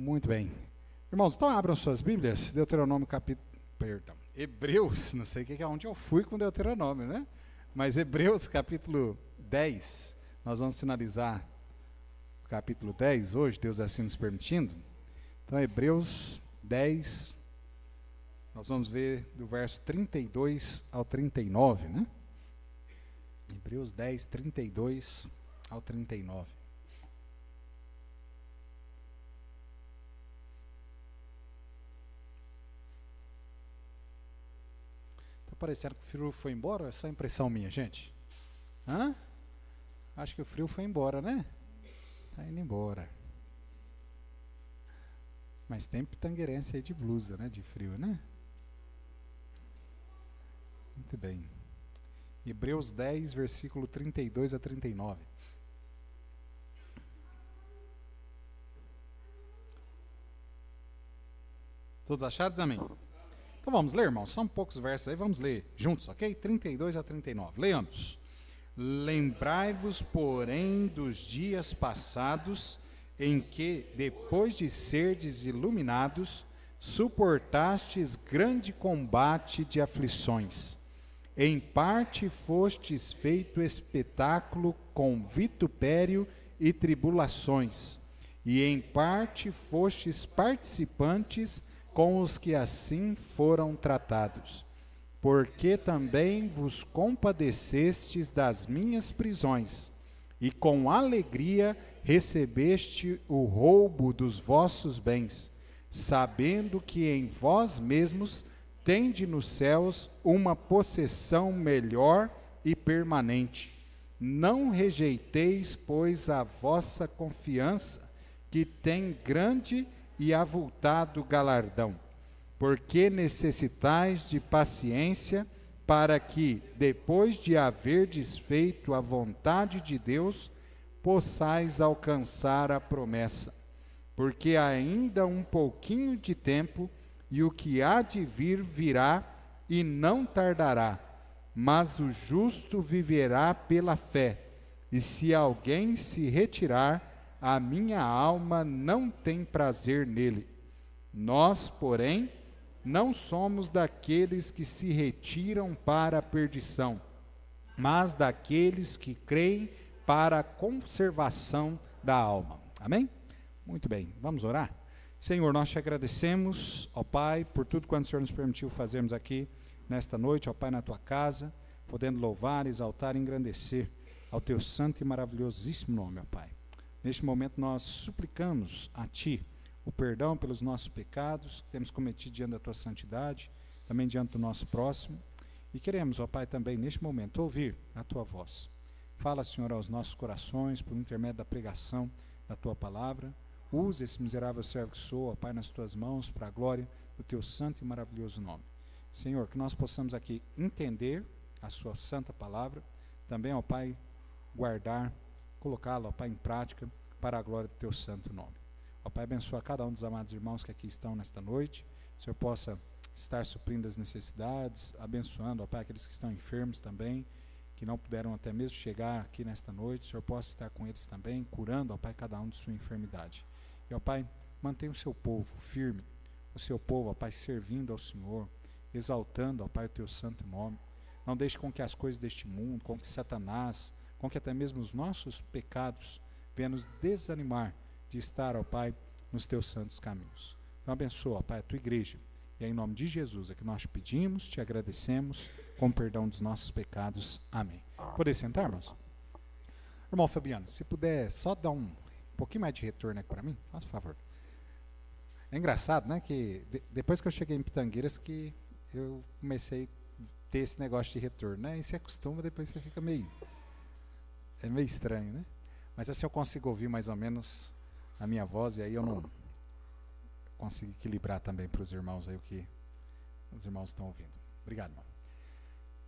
Muito bem. Irmãos, então abram suas Bíblias, Deuteronômio Hebreus, não sei o que é onde eu fui com Deuteronômio, né? Mas Hebreus capítulo 10, nós vamos finalizar o capítulo 10 hoje, Deus assim nos permitindo. Então Hebreus 10, nós vamos ver do verso 32 ao 39, né? Hebreus 10, 32 ao 39. Tá parecendo que o frio foi embora ou é só impressão minha, gente? Hã? Acho que o frio foi embora, né? Tá indo embora. Mas tem pitangueirense aí de blusa, né? De frio, né? Muito bem. Hebreus 10, versículo 32 a 39. Todos achados? Amém? Então vamos ler, irmãos. São poucos versos aí, vamos ler juntos, ok? 32 a 39. Leamos. Lembrai-vos, porém, dos dias passados, em que, depois de serdes iluminados, suportastes grande combate de aflições. Em parte fostes feito espetáculo com vitupério e tribulações, e em parte fostes participantes com os que assim foram tratados. Porque também vos compadecestes das minhas prisões, e com alegria recebeste o roubo dos vossos bens, sabendo que em vós mesmos tende nos céus uma possessão melhor e permanente. Não rejeiteis, pois, a vossa confiança, que tem grande e avultado galardão, porque necessitais de paciência, para que, depois de haverdes feito a vontade de Deus, possais alcançar a promessa. Porque ainda um pouquinho de tempo, e o que há de vir virá, e não tardará. Mas o justo viverá pela fé. E se alguém se retirar, a minha alma não tem prazer nele. Nós, porém, não somos daqueles que se retiram para a perdição, mas daqueles que creem para a conservação da alma. Amém? Muito bem, vamos orar? Senhor, nós te agradecemos, ó Pai, por tudo quanto o Senhor nos permitiu fazermos aqui nesta noite, ó Pai, na tua casa, podendo louvar, exaltar e engrandecer ao teu santo e maravilhosíssimo nome, ó Pai. Neste momento nós suplicamos a ti o perdão pelos nossos pecados que temos cometido diante da tua santidade, também diante do nosso próximo, e queremos, ó Pai, também neste momento ouvir a tua voz. Fala, Senhor, aos nossos corações por intermédio da pregação da tua palavra. Use esse miserável servo que sou, ó Pai, nas tuas mãos, para a glória do teu santo e maravilhoso nome. Senhor, que nós possamos aqui entender a sua santa palavra, também, ó Pai, guardar, colocá-la, ó Pai, em prática, para a glória do teu santo nome. Ó Pai, abençoa cada um dos amados irmãos que aqui estão nesta noite. O Senhor possa estar suprindo as necessidades, abençoando, ó Pai, aqueles que estão enfermos também, que não puderam até mesmo chegar aqui nesta noite. O Senhor possa estar com eles também, curando, ó Pai, cada um de sua enfermidade. E, ó Pai, mantenha o seu povo firme, o seu povo, ó Pai, servindo ao Senhor, exaltando, ó Pai, o teu santo nome. Não deixe com que as coisas deste mundo, com que Satanás, com que até mesmo os nossos pecados venham nos desanimar de estar, ó Pai, nos teus santos caminhos. Então abençoa, ó Pai, a tua igreja. E é em nome de Jesus é que nós te pedimos, te agradecemos, com perdão dos nossos pecados. Amém. Poder sentar, irmãos? Irmão Fabiano, se puder só dar um pouquinho mais de retorno aqui para mim, faz favor. É engraçado, né, que depois que eu cheguei em Pitangueiras que eu comecei a ter esse negócio de retorno, né? E se acostuma, depois você fica meio estranho, né? Mas assim eu consigo ouvir mais ou menos a minha voz, e aí eu não consigo equilibrar também para os irmãos aí o que os irmãos estão ouvindo. Obrigado, irmão.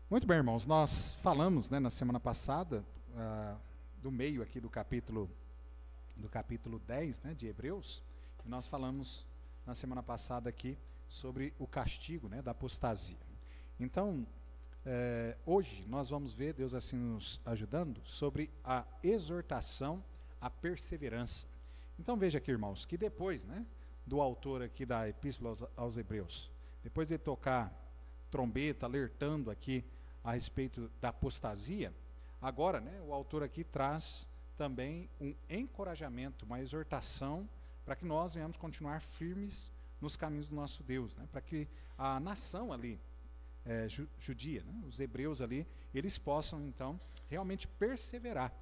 Muito bem, irmãos, nós falamos, né, na semana passada, do meio aqui do capítulo 10, né, de Hebreus, e nós falamos na semana passada aqui sobre o castigo, né, da apostasia. Então, hoje nós vamos ver, Deus assim nos ajudando, sobre a exortação à perseverança. Então veja aqui, irmãos, que depois, né, do autor aqui da Epístola aos Hebreus. Depois de tocar trombeta, alertando aqui a respeito da apostasia, agora, né, o autor aqui traz também um encorajamento, uma exortação para que nós venhamos continuar firmes nos caminhos do nosso Deus, né, para que a nação ali, judia, né, os hebreus ali, eles possam então realmente perseverar.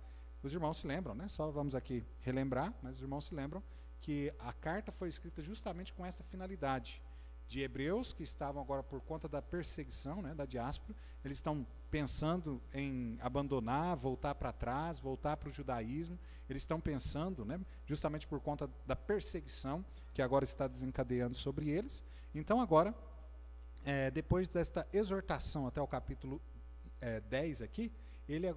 Os irmãos se lembram, né, só vamos aqui relembrar, mas os irmãos se lembram que a carta foi escrita justamente com essa finalidade, de hebreus que estavam agora por conta da perseguição, né, da diáspora, eles estão pensando em abandonar, voltar para trás, voltar para o judaísmo, eles estão pensando, né, justamente por conta da perseguição que agora está desencadeando sobre eles. Então agora, depois desta exortação até o capítulo 10 aqui, ele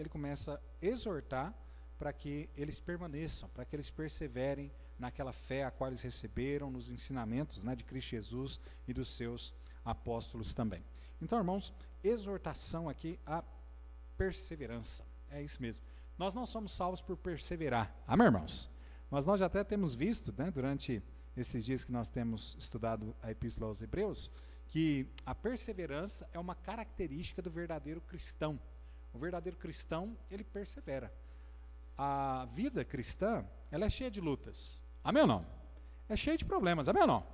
começa a exortar para que eles permaneçam, para que eles perseverem naquela fé a qual eles receberam, nos ensinamentos, né, de Cristo Jesus e dos seus apóstolos também. Então, irmãos, exortação aqui à perseverança. É isso mesmo. Nós não somos salvos por perseverar. Amém, irmãos? Mas nós já até temos visto, né, durante esses dias que nós temos estudado a Epístola aos Hebreus, que a perseverança é uma característica do verdadeiro cristão. O verdadeiro cristão, ele persevera. A vida cristã, ela é cheia de lutas. Amém ou não? É cheio de problemas, amém ou não?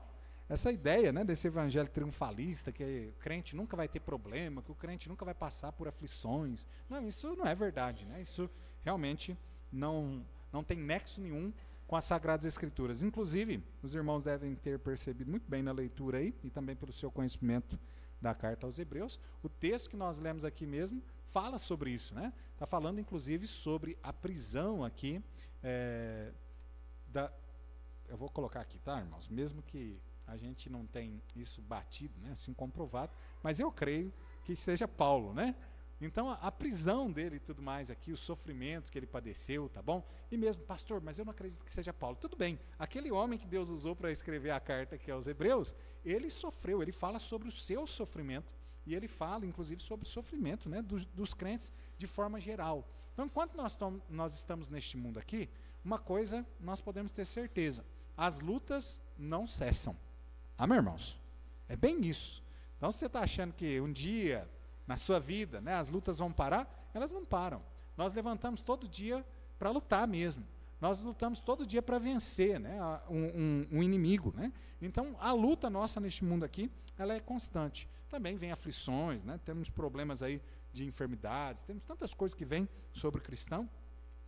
Essa ideia, né, desse evangelho triunfalista, que o crente nunca vai ter problema, que o crente nunca vai passar por aflições. Não, isso não é verdade, né? Isso realmente não tem nexo nenhum com as Sagradas Escrituras. Inclusive, os irmãos devem ter percebido muito bem na leitura aí, e também pelo seu conhecimento da carta aos Hebreus, o texto que nós lemos aqui mesmo fala sobre isso, né? Está falando, inclusive, sobre a prisão aqui eu vou colocar aqui, tá, irmãos? Mesmo que a gente não tenha isso batido, né, assim comprovado, mas eu creio que seja Paulo, né? Então, a prisão dele e tudo mais aqui, o sofrimento que ele padeceu, tá bom? E mesmo, pastor, mas eu não acredito que seja Paulo. Tudo bem, aquele homem que Deus usou para escrever a carta aqui aos Hebreus, ele sofreu, ele fala sobre o seu sofrimento, e ele fala, inclusive, sobre o sofrimento, né, dos crentes de forma geral. Então, enquanto nós estamos neste mundo aqui, uma coisa nós podemos ter certeza: as lutas não cessam. Amém, irmãos? É bem isso. Então, se você está achando que um dia, na sua vida, né, as lutas vão parar, elas não param. Nós levantamos todo dia para lutar mesmo. Nós lutamos todo dia para vencer, né, um inimigo, né? Então, a luta nossa neste mundo aqui, ela é constante. Também vem aflições, né? Temos problemas aí de enfermidades, temos tantas coisas que vêm sobre o cristão.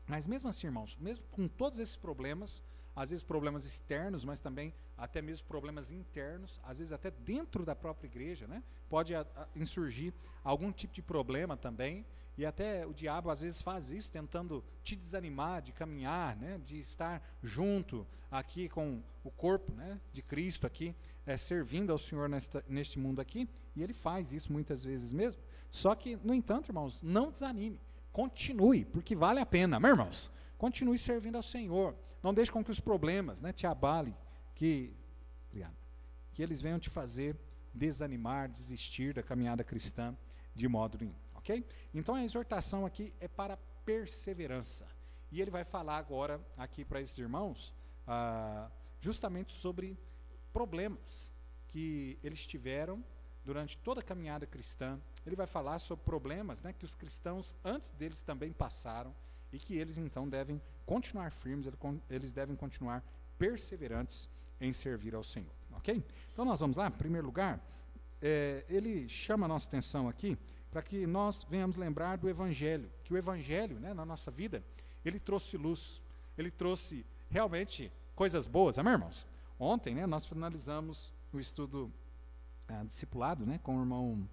Mas mesmo assim, irmãos, mesmo com todos esses problemas, às vezes problemas externos, mas também até mesmo problemas internos, às vezes até dentro da própria igreja, né? Pode insurgir algum tipo de problema também, e até o diabo às vezes faz isso, tentando te desanimar de caminhar, né? De estar junto aqui com o corpo, né, de Cristo aqui, servindo ao Senhor neste mundo aqui, e ele faz isso muitas vezes mesmo. Só que, no entanto, irmãos, não desanime, continue, porque vale a pena, meus irmãos, continue servindo ao Senhor. Não deixe com que os problemas, né, te abalem, que eles venham te fazer desanimar, desistir da caminhada cristã de modo nenhum, ok? Então a exortação aqui é para perseverança. E ele vai falar agora aqui para esses irmãos, justamente sobre problemas que eles tiveram durante toda a caminhada cristã. Ele vai falar sobre problemas, né, que os cristãos antes deles também passaram, e que eles então devem continuar firmes, eles devem continuar perseverantes em servir ao Senhor, ok? Então nós vamos lá. Em primeiro lugar, ele chama a nossa atenção aqui para que nós venhamos lembrar do Evangelho, que o Evangelho, né, na nossa vida, ele trouxe luz, ele trouxe realmente coisas boas, amém, irmãos? Ontem, né, nós finalizamos o estudo discipulado, né, com o irmão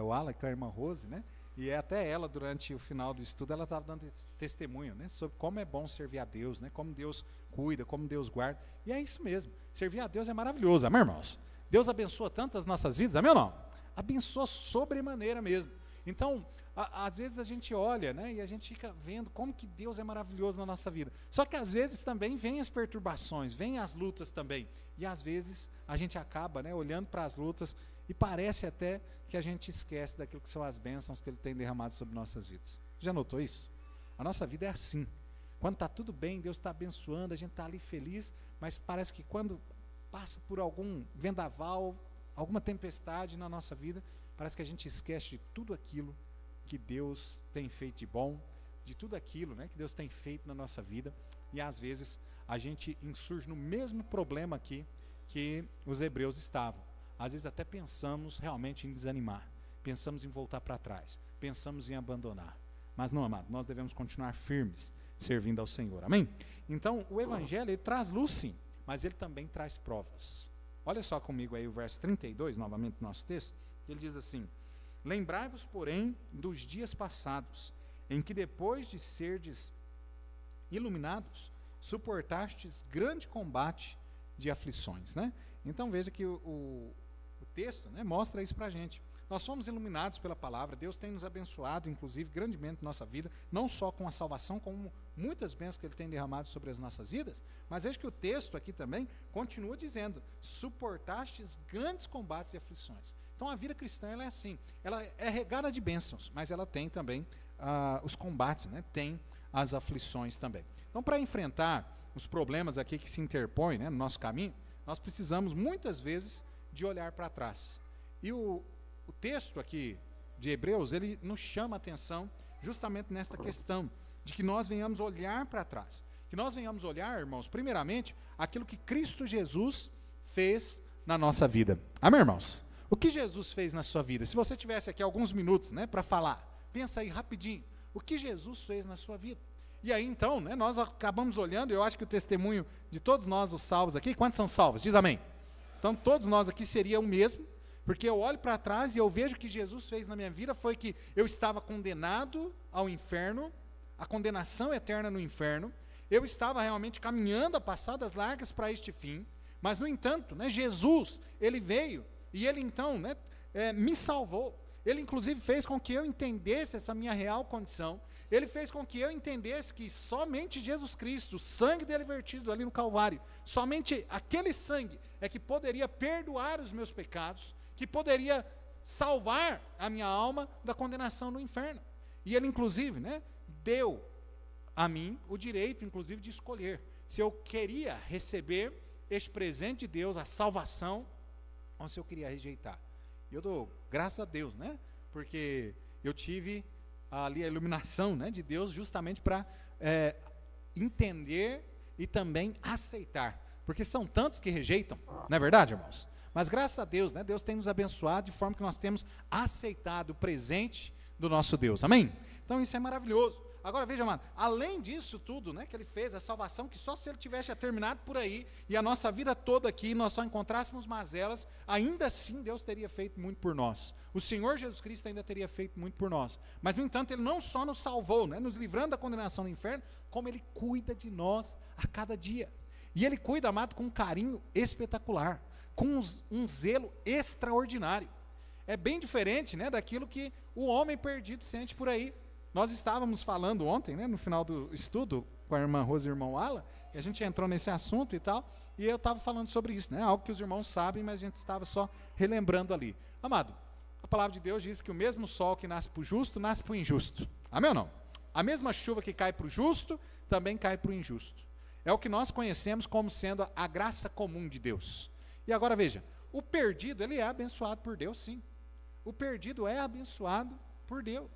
o Alan, com a irmã Rose, né? E até ela, durante o final do estudo, ela estava dando testemunho, né, sobre como é bom servir a Deus, né, como Deus cuida, como Deus guarda. E é isso mesmo, servir a Deus é maravilhoso, amém, irmãos? Deus abençoa tanto as nossas vidas, amém ou não? Abençoa sobremaneira mesmo. Então, às vezes a gente olha, né, e a gente fica vendo como que Deus é maravilhoso na nossa vida. Só que às vezes também vêm as perturbações, vêm as lutas também. E às vezes a gente acaba, né, olhando para as lutas e parece até que a gente esquece daquilo que são as bênçãos que Ele tem derramado sobre nossas vidas. Já notou isso? A nossa vida é assim. Quando está tudo bem, Deus está abençoando, a gente está ali feliz, mas parece que quando passa por algum vendaval, alguma tempestade na nossa vida, parece que a gente esquece de tudo aquilo que Deus tem feito de bom, de tudo aquilo, né, que Deus tem feito na nossa vida, e às vezes a gente insurge no mesmo problema aqui que os hebreus estavam. Às vezes até pensamos realmente em desanimar, pensamos em voltar para trás, pensamos em abandonar. Mas não, amado, nós devemos continuar firmes, servindo ao Senhor. Amém? Então, o Evangelho, ele traz luz sim, mas ele também traz provas. Olha só comigo aí o verso 32, novamente do nosso texto, ele diz assim: lembrai-vos, porém, dos dias passados, em que depois de serdes iluminados, suportastes grande combate de aflições, né? Então veja que o texto, né, mostra isso para a gente. Nós somos iluminados pela palavra, Deus tem nos abençoado, inclusive, grandemente na nossa vida, não só com a salvação, como muitas bênçãos que Ele tem derramado sobre as nossas vidas, mas veja que o texto aqui também continua dizendo: suportastes grandes combates e aflições. Então a vida cristã, ela é assim, ela é regada de bênçãos, mas ela tem também os combates, né, tem as aflições também. Então, para enfrentar os problemas aqui que se interpõem, né, no nosso caminho, nós precisamos muitas vezes de olhar para trás. E o texto aqui de Hebreus, ele nos chama a atenção justamente nesta questão, de que nós venhamos olhar para trás. Que nós venhamos olhar, irmãos, primeiramente, aquilo que Cristo Jesus fez na nossa vida. Amém, irmãos? O que Jesus fez na sua vida? Se você tivesse aqui alguns minutos, né, para falar, pensa aí rapidinho, o que Jesus fez na sua vida? E aí então, né, nós acabamos olhando, eu acho que o testemunho de todos nós, os salvos aqui, quantos são salvos? Diz amém. Então todos nós aqui seria o mesmo, porque eu olho para trás e eu vejo que Jesus fez na minha vida foi que eu estava condenado ao inferno, a condenação eterna no inferno, eu estava realmente caminhando a passadas largas para este fim, mas no entanto, né, Jesus, ele veio e ele então, né, me salvou. Ele inclusive fez com que eu entendesse essa minha real condição, ele fez com que eu entendesse que somente Jesus Cristo, o sangue dele vertido ali no Calvário, somente aquele sangue é que poderia perdoar os meus pecados, que poderia salvar a minha alma da condenação no inferno. E ele inclusive, né, deu a mim o direito inclusive de escolher se eu queria receber este presente de Deus, a salvação, ou se eu queria rejeitar. E eu dou graças a Deus, né, porque eu tive ali a iluminação, né, de Deus justamente para entender e também aceitar, porque são tantos que rejeitam, não é verdade, irmãos? Mas graças a Deus, né, Deus tem nos abençoado de forma que nós temos aceitado o presente do nosso Deus, amém? Então isso é maravilhoso. Agora veja, amado, além disso tudo, né, que ele fez, a salvação, que só se ele tivesse terminado por aí, e a nossa vida toda aqui, nós só encontrássemos mazelas, ainda assim Deus teria feito muito por nós. O Senhor Jesus Cristo ainda teria feito muito por nós. Mas, no entanto, Ele não só nos salvou, né, nos livrando da condenação do inferno, como Ele cuida de nós a cada dia. E Ele cuida, amado, com um carinho espetacular, com um zelo extraordinário. É bem diferente, né, daquilo que o homem perdido sente por aí. Nós estávamos falando ontem, né, no final do estudo, com a irmã Rosa e o irmão Alan, e a gente entrou nesse assunto e tal, e eu estava falando sobre isso, né, algo que os irmãos sabem, mas a gente estava só relembrando ali. Amado, a palavra de Deus diz que o mesmo sol que nasce para o justo, nasce para o injusto. Amém ou não? A mesma chuva que cai para o justo, também cai para o injusto. É o que nós conhecemos como sendo a graça comum de Deus. E agora veja, o perdido, ele é abençoado por Deus, sim. O perdido é abençoado por Deus.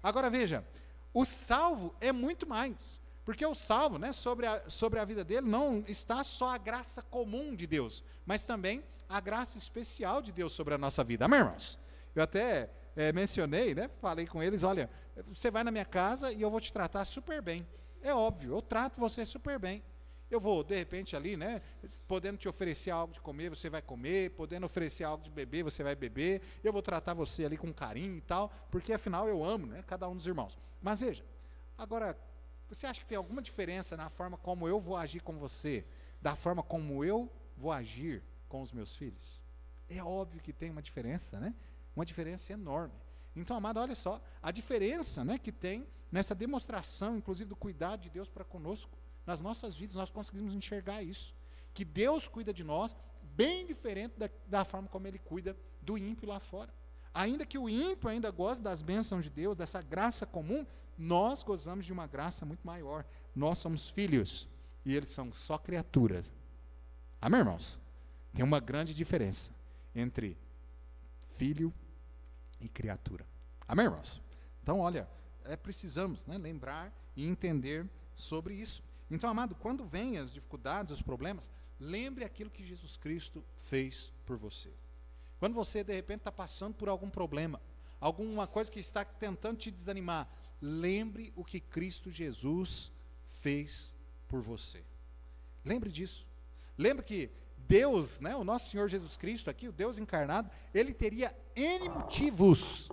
Agora veja, o salvo é muito mais, porque o salvo, né, sobre a vida dele não está só a graça comum de Deus, mas também a graça especial de Deus sobre a nossa vida. Amém, irmãos? Eu até mencionei, né, falei com eles, olha, você vai na minha casa e eu vou te tratar super bem. É óbvio, eu trato você super bem. Eu vou, de repente, ali, né, podendo te oferecer algo de comer, você vai comer, podendo oferecer algo de beber, você vai beber, eu vou tratar você ali com carinho e tal, porque afinal eu amo, né, cada um dos irmãos. Mas veja, agora, você acha que tem alguma diferença na forma como eu vou agir com você, da forma como eu vou agir com os meus filhos? É óbvio que tem uma diferença, né, uma diferença enorme. Então, amado, olha só, a diferença, né, que tem nessa demonstração, inclusive do cuidado de Deus para conosco, nas nossas vidas nós conseguimos enxergar isso, que Deus cuida de nós bem diferente da forma como Ele cuida do ímpio lá fora. Ainda que o ímpio ainda goze das bênçãos de Deus, dessa graça comum, nós gozamos de uma graça muito maior. Nós somos filhos e eles são só criaturas. Amém, irmãos? Tem uma grande diferença entre filho e criatura. Amém, irmãos? Então, olha, precisamos, né, lembrar e entender sobre isso. Então, amado, quando vêm as dificuldades, os problemas, lembre aquilo que Jesus Cristo fez por você. Quando você, de repente, está passando por algum problema, alguma coisa que está tentando te desanimar, lembre o que Cristo Jesus fez por você. Lembre disso. Lembre que Deus, né, o nosso Senhor Jesus Cristo aqui, o Deus encarnado, ele teria N motivos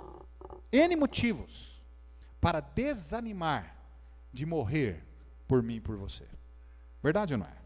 para desanimar de morrer por mim e por você. Verdade ou não é?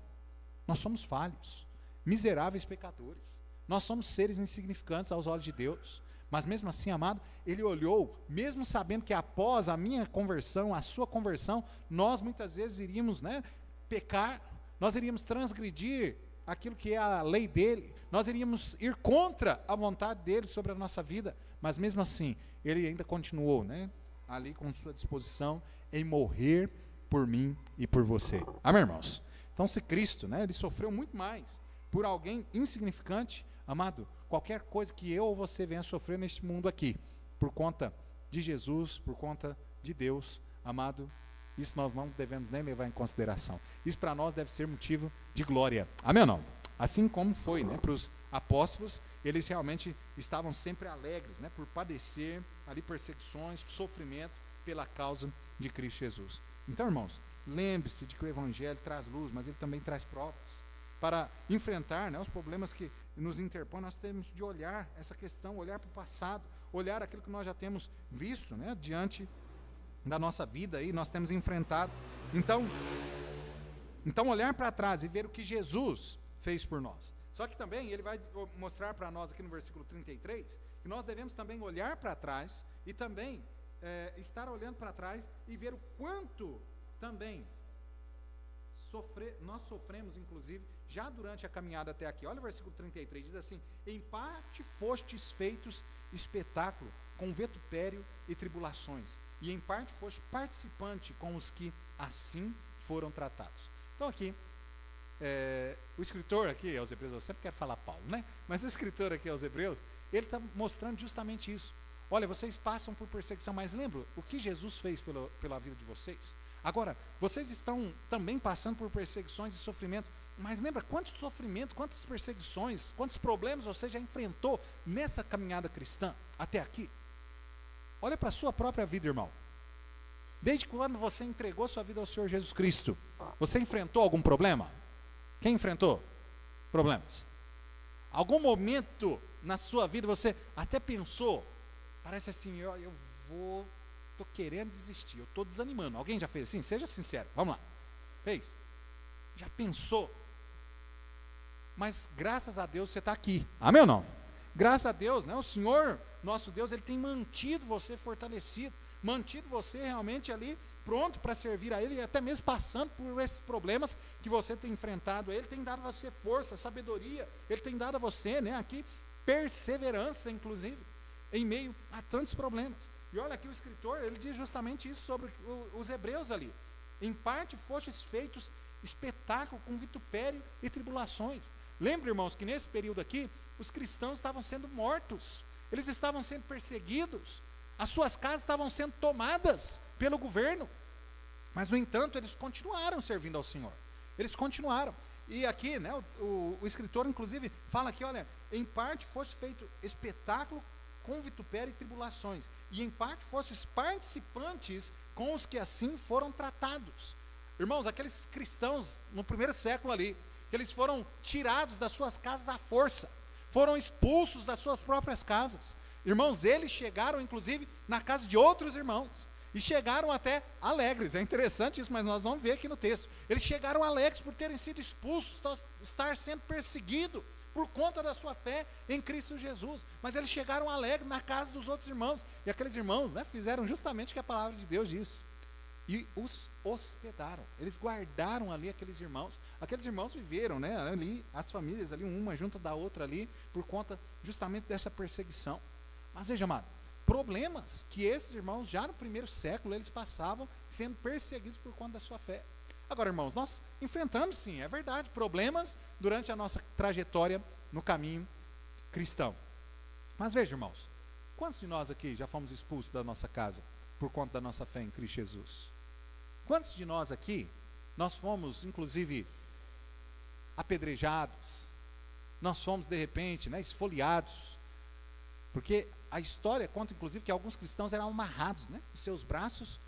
Nós somos falhos, miseráveis pecadores. Nós somos seres insignificantes aos olhos de Deus. Mas mesmo assim, amado, ele olhou, mesmo sabendo que após a minha conversão, a sua conversão, nós muitas vezes iríamos, né, pecar, nós iríamos transgredir aquilo que é a lei dele, nós iríamos ir contra a vontade dele sobre a nossa vida, mas mesmo assim, ele ainda continuou, né, ali com sua disposição em morrer por mim e por você. Amém, irmãos? Então, se Cristo, né, ele sofreu muito mais por alguém insignificante, amado, qualquer coisa que eu ou você venha sofrer neste mundo aqui, por conta de Jesus, por conta de Deus, amado, isso nós não devemos nem levar em consideração. Isso para nós deve ser motivo de glória. Amém ou não? Assim como foi, né, para os apóstolos, eles realmente estavam sempre alegres, né, por padecer ali perseguições, sofrimento pela causa de Cristo Jesus. Então, irmãos, lembre-se de que o Evangelho traz luz, mas ele também traz provas. Para enfrentar, né, os problemas que nos interpõem, nós temos de olhar essa questão, olhar para o passado, olhar aquilo que nós já temos visto, né, diante da nossa vida aí, nós temos enfrentado. Então olhar para trás e ver o que Jesus fez por nós. Só que também ele vai mostrar para nós aqui no versículo 33, que nós devemos também olhar para trás e também estar olhando para trás e ver o quanto também nós sofremos, inclusive, já durante a caminhada até aqui. Olha o versículo 33, diz assim: em parte fostes feitos espetáculo com vitupério e tribulações, e em parte foste participante com os que assim foram tratados. Então aqui, o escritor aqui aos Hebreus, eu sempre quero falar Paulo, né? Mas o escritor aqui aos Hebreus, ele está mostrando justamente isso. Olha, vocês passam por perseguição, mas lembra o que Jesus fez pela vida de vocês? Agora, vocês estão também passando por perseguições e sofrimentos, mas lembra quantos sofrimentos, quantas perseguições, quantos problemas você já enfrentou nessa caminhada cristã até aqui? Olha para a sua própria vida, irmão. Desde quando você entregou sua vida ao Senhor Jesus Cristo, você enfrentou algum problema? Quem enfrentou problemas? Algum momento na sua vida você até pensou, parece assim, estou querendo desistir, eu estou desanimando. Alguém já fez assim? Seja sincero, vamos lá. Fez? Já pensou? Mas graças a Deus você está aqui. Amém ou não? Graças a Deus, né? O Senhor, nosso Deus, ele tem mantido você fortalecido, mantido você realmente ali pronto para servir a Ele, e até mesmo passando por esses problemas que você tem enfrentado. Ele tem dado a você força, sabedoria, Ele tem dado a você, né, aqui, perseverança, inclusive, em meio a tantos problemas. E olha aqui o escritor, ele diz justamente isso sobre os hebreus ali. Em parte fostes feitos espetáculo com vitupério e tribulações. Lembra, irmãos, que nesse período aqui, os cristãos estavam sendo mortos, eles estavam sendo perseguidos, as suas casas estavam sendo tomadas pelo governo, mas no entanto eles continuaram servindo ao Senhor, eles continuaram. E aqui, né, o escritor inclusive fala aqui, olha, em parte fosse feito espetáculo com vitupério e tribulações, e em parte fosses participantes com os que assim foram tratados. Irmãos, aqueles cristãos no primeiro século ali, que eles foram tirados das suas casas à força, foram expulsos das suas próprias casas. Irmãos, eles chegaram inclusive na casa de outros irmãos, e chegaram até alegres. É interessante isso, mas nós vamos ver aqui no texto. Eles chegaram alegres por terem sido expulsos, estar sendo perseguidos por conta da sua fé em Cristo Jesus. Mas eles chegaram alegres na casa dos outros irmãos, e aqueles irmãos, né, fizeram justamente o que a palavra de Deus diz, e os hospedaram. Eles guardaram ali aqueles irmãos viveram, né, ali, as famílias ali, uma junto da outra ali, por conta justamente dessa perseguição. Mas veja, amado, problemas que esses irmãos já no primeiro século eles passavam sendo perseguidos por conta da sua fé. Agora, irmãos, nós enfrentamos sim, é verdade, problemas durante a nossa trajetória no caminho cristão. Mas veja, irmãos, quantos de nós aqui já fomos expulsos da nossa casa por conta da nossa fé em Cristo Jesus? Quantos de nós aqui, nós fomos, inclusive, apedrejados, nós fomos, de repente, né, esfoliados, porque a história conta, inclusive, que alguns cristãos eram amarrados, né, os seus braços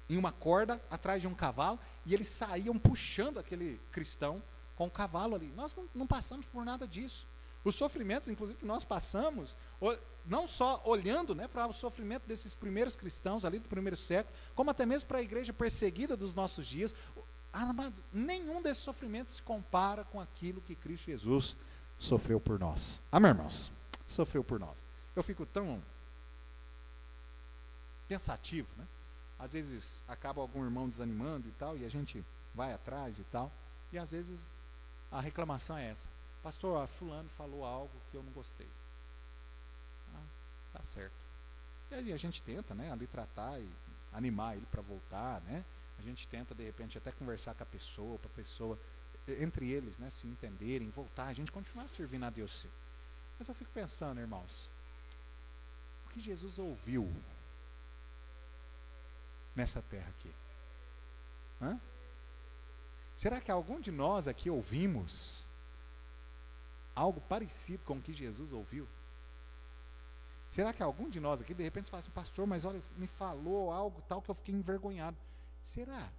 em uma corda, atrás de um cavalo, e eles saíam puxando aquele cristão com o cavalo ali. Nós não passamos por nada disso. Os sofrimentos, inclusive, que nós passamos, não só olhando, né, para o sofrimento desses primeiros cristãos ali do primeiro século, como até mesmo para a igreja perseguida dos nossos dias, amado, nenhum desses sofrimentos se compara com aquilo que Cristo Jesus sofreu por nós. Amém, irmãos? Sofreu por nós. Eu fico tão pensativo, né? Às vezes acaba algum irmão desanimando e tal, e a gente vai atrás e tal, e às vezes a reclamação é essa: pastor, fulano falou algo que eu não gostei. Tá certo. E aí a gente tenta, né, ali tratar e animar ele para voltar, né? A gente tenta, de repente, até conversar com a pessoa, para a pessoa, entre eles, né, se entenderem, voltar, a gente continuar servindo a Deus sim. Mas eu fico pensando, irmãos, o que Jesus ouviu nessa terra aqui? Será que algum de nós aqui ouvimos algo parecido com o que Jesus ouviu? Será que algum de nós aqui, de repente, fala assim: pastor, mas olha, me falou algo tal que eu fiquei envergonhado. Será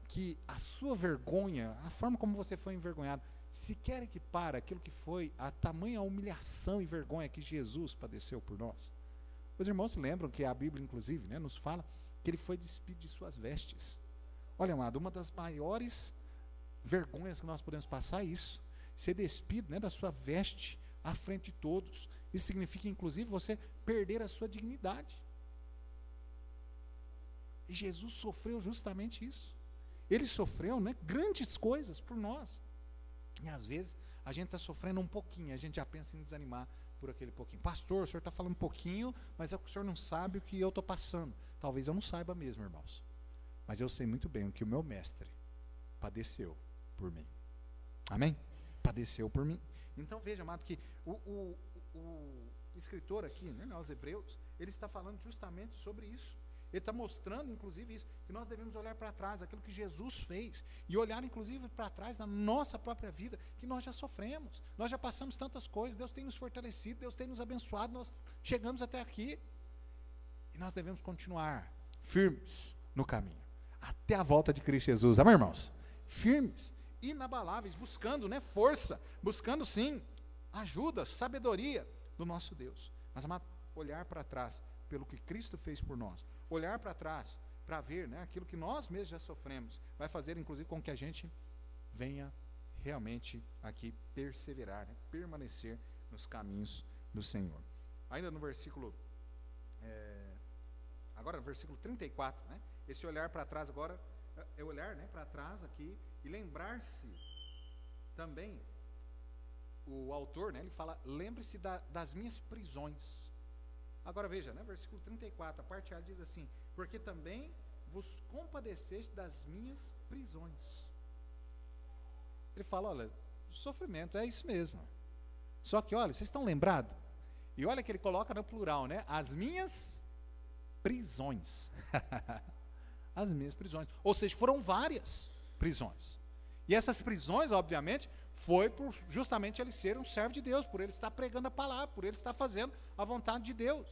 que a sua vergonha, a forma como você foi envergonhado, sequer equipara aquilo que foi a tamanha humilhação e vergonha que Jesus padeceu por nós? Os irmãos se lembram que a Bíblia, inclusive, né, nos fala que ele foi despido de suas vestes. Olha, amado, uma das maiores vergonhas que nós podemos passar é isso: ser despido, né, da sua veste à frente de todos. Isso significa, inclusive, você perder a sua dignidade. E Jesus sofreu justamente isso. Ele sofreu, né, grandes coisas por nós. E às vezes a gente está sofrendo um pouquinho, a gente já pensa em desanimar por aquele pouquinho. Pastor, o senhor está falando um pouquinho, mas é que o senhor não sabe o que eu estou passando. Talvez eu não saiba mesmo, irmãos. Mas eu sei muito bem o que o meu mestre padeceu por mim. Amém? Padeceu por mim. Então veja, amado, que o escritor aqui, né, aos Hebreus, ele está falando justamente sobre isso. Ele está mostrando, inclusive, isso, que nós devemos olhar para trás, aquilo que Jesus fez, e olhar, inclusive, para trás na nossa própria vida, que nós já sofremos, nós já passamos tantas coisas, Deus tem nos fortalecido, Deus tem nos abençoado, nós chegamos até aqui, e nós devemos continuar firmes no caminho, até a volta de Cristo Jesus. Amém, irmãos? Firmes, inabaláveis, buscando, né, força, buscando, sim, ajuda, sabedoria do nosso Deus. Mas, amado, olhar para trás, pelo que Cristo fez por nós, olhar para trás, para ver, né, aquilo que nós mesmos já sofremos, vai fazer, inclusive, com que a gente venha realmente aqui perseverar, né, permanecer nos caminhos do Senhor. Ainda no versículo, agora no versículo 34, né, esse olhar para trás agora, é olhar, né, para trás aqui, e lembrar-se também, o autor, né, ele fala: lembre-se das minhas prisões. Agora veja, né, versículo 34, a parte A diz assim: porque também vos compadeceste das minhas prisões. Ele fala: olha, sofrimento é isso mesmo. Só que, olha, vocês estão lembrados? E olha que ele coloca no plural, né? As minhas prisões. As minhas prisões. Ou seja, foram várias prisões. E essas prisões, obviamente, foi por justamente ele ser um servo de Deus, por ele estar pregando a palavra, por ele estar fazendo a vontade de Deus.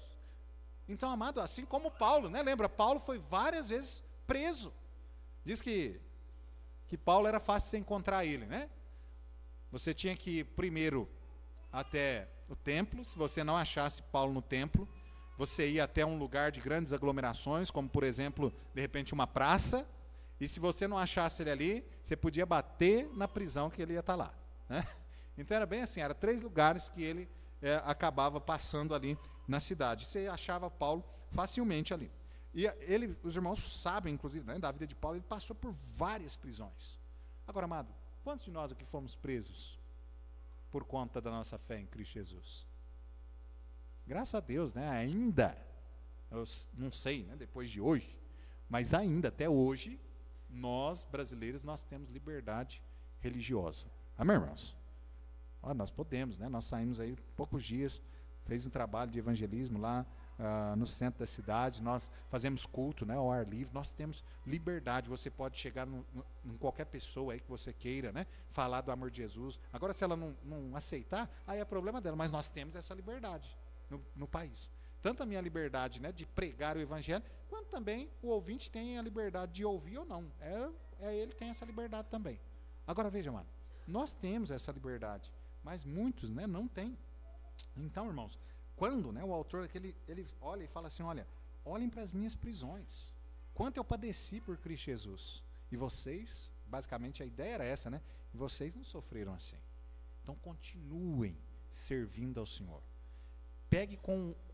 Então, amado, assim como Paulo, né? Lembra, Paulo foi várias vezes preso. Diz que Paulo era fácil de encontrar ele, né? Você tinha que ir primeiro até o templo. Se você não achasse Paulo no templo, você ia até um lugar de grandes aglomerações, como por exemplo, de repente uma praça. E se você não achasse ele ali, você podia bater na prisão que ele ia estar lá, né? Então era bem assim, eram 3 lugares que ele acabava passando ali na cidade. Você achava Paulo facilmente ali. E ele, os irmãos sabem, inclusive, né, da vida de Paulo, ele passou por várias prisões. Agora, amado, quantos de nós aqui fomos presos por conta da nossa fé em Cristo Jesus? Graças a Deus, né, ainda, eu não sei, né, depois de hoje, mas ainda, até hoje, nós, brasileiros, nós temos liberdade religiosa. Amém, irmãos? Olha, nós podemos, né? Nós saímos aí poucos dias, fez um trabalho de evangelismo lá no centro da cidade, nós fazemos culto, né, ao ar livre, nós temos liberdade, você pode chegar em qualquer pessoa aí que você queira, né, falar do amor de Jesus. Agora, se ela não aceitar, aí é problema dela, mas nós temos essa liberdade no país. Tanto a minha liberdade, né, de pregar o evangelho, quanto também o ouvinte tem a liberdade de ouvir ou não. Ele tem essa liberdade também. Agora veja, mano, nós temos essa liberdade, mas muitos, né, não têm. Então, irmãos, quando, né, o autor ele olha e fala assim, olha, olhem para as minhas prisões, quanto eu padeci por Cristo Jesus, e vocês, basicamente a ideia era essa, né, e vocês não sofreram assim. Então continuem servindo ao Senhor. Pegue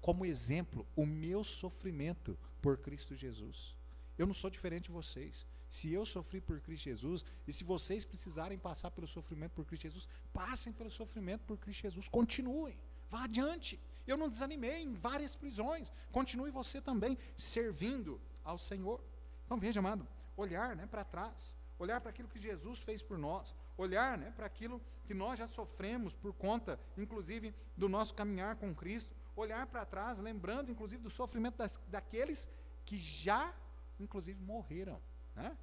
como exemplo o meu sofrimento por Cristo Jesus. Eu não sou diferente de vocês. Se eu sofri por Cristo Jesus, e se vocês precisarem passar pelo sofrimento por Cristo Jesus, passem pelo sofrimento por Cristo Jesus, continuem, vá adiante. Eu não desanimei em várias prisões, continue você também servindo ao Senhor. Então veja, amado, olhar, né, para trás, olhar para aquilo que Jesus fez por nós, olhar, né, para aquilo que nós já sofremos por conta, inclusive, do nosso caminhar com Cristo, olhar para trás, lembrando, inclusive, do sofrimento daqueles que já, inclusive, morreram, né?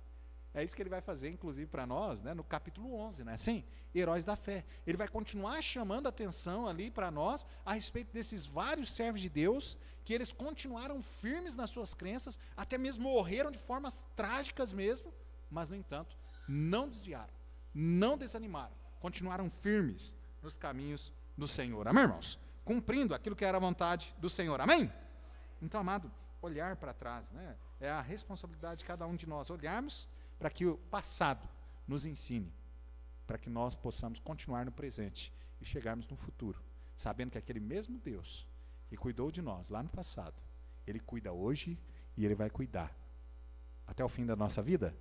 É isso que ele vai fazer, inclusive, para nós, né, no capítulo 11, né, assim, heróis da fé. Ele vai continuar chamando a atenção ali para nós a respeito desses vários servos de Deus, que eles continuaram firmes nas suas crenças, até mesmo morreram de formas trágicas mesmo, mas, no entanto, não desviaram, não desanimaram, continuaram firmes nos caminhos do Senhor. Amém, irmãos? Cumprindo aquilo que era a vontade do Senhor. Amém? Então, amado, olhar para trás, né, é a responsabilidade de cada um de nós, olharmos para que o passado nos ensine, para que nós possamos continuar no presente e chegarmos no futuro, sabendo que aquele mesmo Deus que cuidou de nós lá no passado, Ele cuida hoje e Ele vai cuidar até o fim da nossa vida.